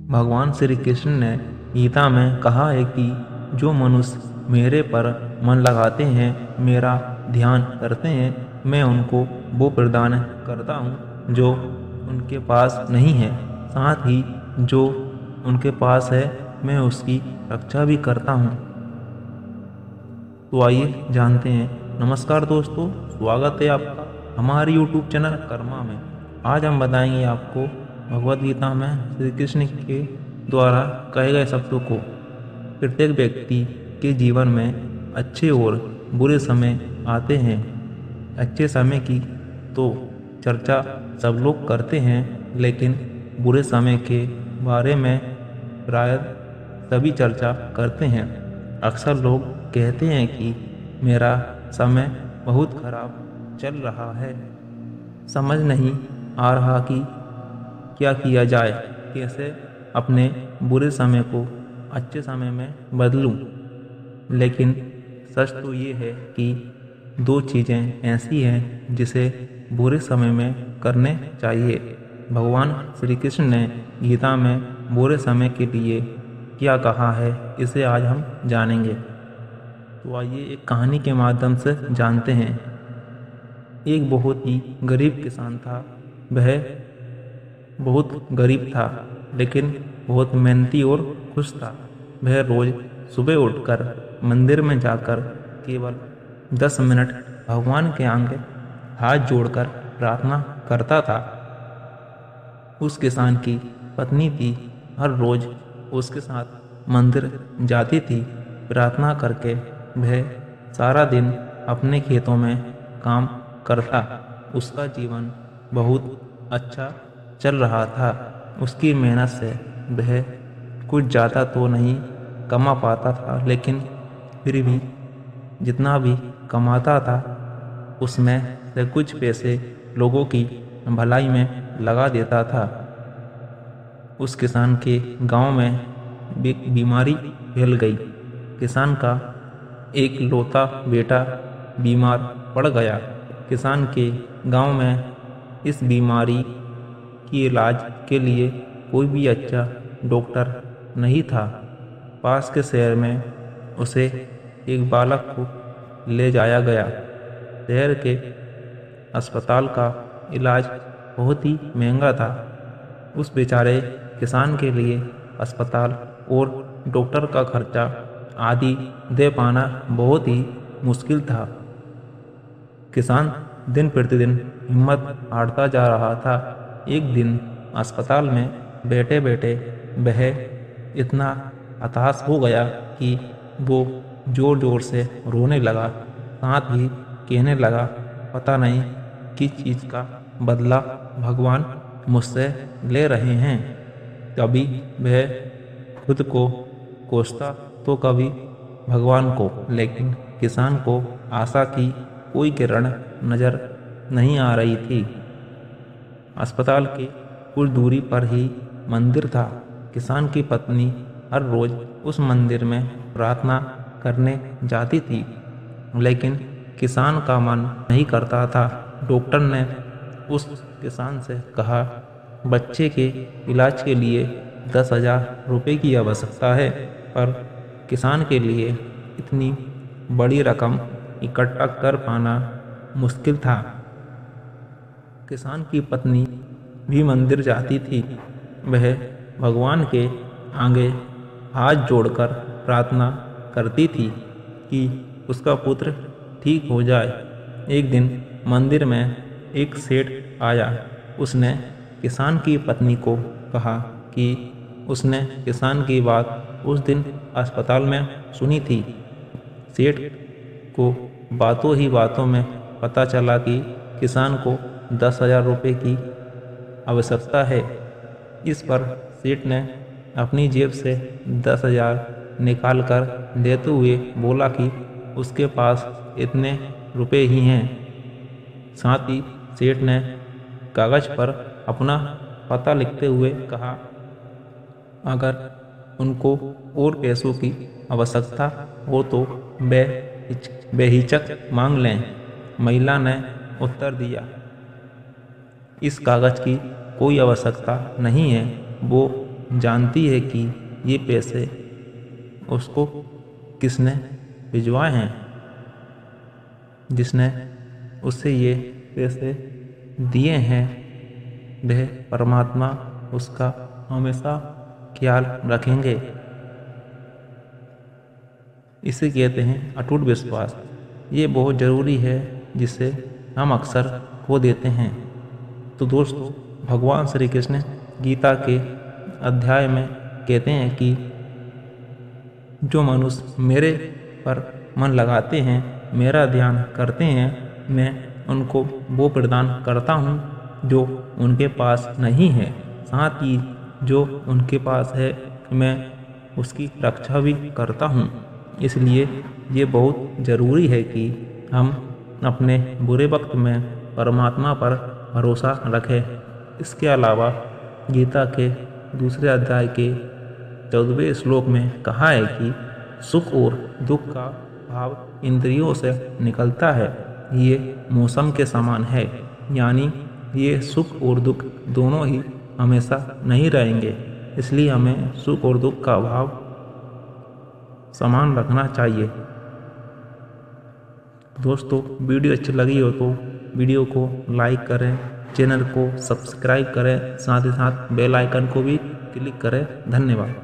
भगवान श्री कृष्ण ने गीता में कहा है कि जो मनुष्य मेरे पर मन लगाते हैं, मेरा ध्यान करते हैं, मैं उनको वो प्रदान करता हूँ जो उनके पास नहीं है। साथ ही जो उनके पास है, मैं उसकी रक्षा भी करता हूँ। तो आइए जानते हैं। नमस्कार दोस्तों, स्वागत है आपका हमारे YouTube चैनल कर्मा में। आज हम बताएंगे आपको भगवत गीता में श्री कृष्ण के द्वारा कहे गए शब्दों को। प्रत्येक व्यक्ति के जीवन में अच्छे और बुरे समय आते हैं। अच्छे समय की तो चर्चा सब लोग करते हैं, लेकिन बुरे समय के बारे में प्राय सभी चर्चा करते हैं। अक्सर लोग कहते हैं कि मेरा समय बहुत खराब चल रहा है, समझ नहीं आ रहा कि क्या किया जाए, कैसे अपने बुरे समय को अच्छे समय में बदलूं। लेकिन सच तो ये है कि दो चीज़ें ऐसी हैं जिसे बुरे समय में करने चाहिए। भगवान श्री कृष्ण ने गीता में बुरे समय के लिए क्या कहा है, इसे आज हम जानेंगे। तो आइए एक कहानी के माध्यम से जानते हैं। एक बहुत ही गरीब किसान था। वह बहुत गरीब था, लेकिन बहुत मेहनती और खुश था। वह रोज सुबह उठकर मंदिर में जाकर केवल 10 मिनट भगवान के आगे हाथ जोड़कर प्रार्थना करता था। उस किसान की पत्नी थी, हर रोज उसके साथ मंदिर जाती थी। प्रार्थना करके वह सारा दिन अपने खेतों में काम करता। उसका जीवन बहुत अच्छा चल रहा था। उसकी मेहनत से वह कुछ ज़्यादा तो नहीं कमा पाता था, लेकिन फिर भी जितना भी कमाता था उसमें से कुछ पैसे लोगों की भलाई में लगा देता था। उस किसान के गांव में बीमारी फैल गई। किसान का एक लौता बेटा बीमार पड़ गया। किसान के गांव में इस बीमारी की इलाज के लिए कोई भी अच्छा डॉक्टर नहीं था। पास के शहर में उसे एक बालक को ले जाया गया। शहर के अस्पताल का इलाज बहुत ही महंगा था। उस बेचारे किसान के लिए अस्पताल और डॉक्टर का खर्चा आदि दे पाना बहुत ही मुश्किल था। किसान दिन प्रतिदिन हिम्मत हारता जा रहा था। एक दिन अस्पताल में बैठे बैठे वह इतना हताश हो गया कि वो जोर जोर से रोने लगा। साथ ही कहने लगा, पता नहीं किस चीज़ का बदला भगवान मुझसे ले रहे हैं। कभी वह खुद को कोसता तो कभी भगवान को, लेकिन किसान को आशा की कोई किरण नजर नहीं आ रही थी। अस्पताल के कुछ दूरी पर ही मंदिर था। किसान की पत्नी हर रोज उस मंदिर में प्रार्थना करने जाती थी, लेकिन किसान का मन नहीं करता था। डॉक्टर ने उस किसान से कहा, बच्चे के इलाज के लिए 10,000 रुपये की आवश्यकता है, पर किसान के लिए इतनी बड़ी रकम इकट्ठा कर पाना मुश्किल था। किसान की पत्नी भी मंदिर जाती थी। वह भगवान के आगे हाथ जोड़कर प्रार्थना करती थी कि उसका पुत्र ठीक हो जाए। एक दिन मंदिर में एक सेठ आया। उसने किसान की पत्नी को कहा कि उसने किसान की बात उस दिन अस्पताल में सुनी थी। सेठ को बातों ही बातों में पता चला कि किसान को 10,000 रुपये की आवश्यकता है। इस पर सेठ ने अपनी जेब से 10,000 निकाल कर देते हुए बोला कि उसके पास इतने रुपए ही हैं। साथ ही सेठ ने कागज पर अपना पता लिखते हुए कहा, अगर उनको और पैसों की आवश्यकता हो तो बेहिचक मांग लें। महिला ने उत्तर दिया, इस कागज की कोई आवश्यकता नहीं है, वो जानती है कि ये पैसे उसको किसने भिजवाए हैं, जिसने उसे ये पैसे दिए हैं वह परमात्मा उसका हमेशा ख्याल रखेंगे। इसे कहते हैं अटूट विश्वास। ये बहुत ज़रूरी है जिसे हम अक्सर खो देते हैं। तो दोस्तों, भगवान श्री कृष्ण गीता के अध्याय में कहते हैं कि जो मनुष्य मेरे पर मन लगाते हैं, मेरा ध्यान करते हैं, मैं उनको वो प्रदान करता हूँ जो उनके पास नहीं है। साथ ही जो उनके पास है मैं उसकी रक्षा भी करता हूँ। इसलिए ये बहुत ज़रूरी है कि हम अपने बुरे वक्त में परमात्मा पर भरोसा रखें। इसके अलावा गीता के दूसरे अध्याय के 14वें श्लोक में कहा है कि सुख और दुख का भाव इंद्रियों से निकलता है, ये मौसम के समान है। यानी ये सुख और दुख दोनों ही हमेशा नहीं रहेंगे। इसलिए हमें सुख और दुख का भाव समान रखना चाहिए। दोस्तों, वीडियो अच्छी लगी हो तो वीडियो को लाइक करें, चैनल को सब्सक्राइब करें, साथ ही साथ बेल आइकन को भी क्लिक करें। धन्यवाद।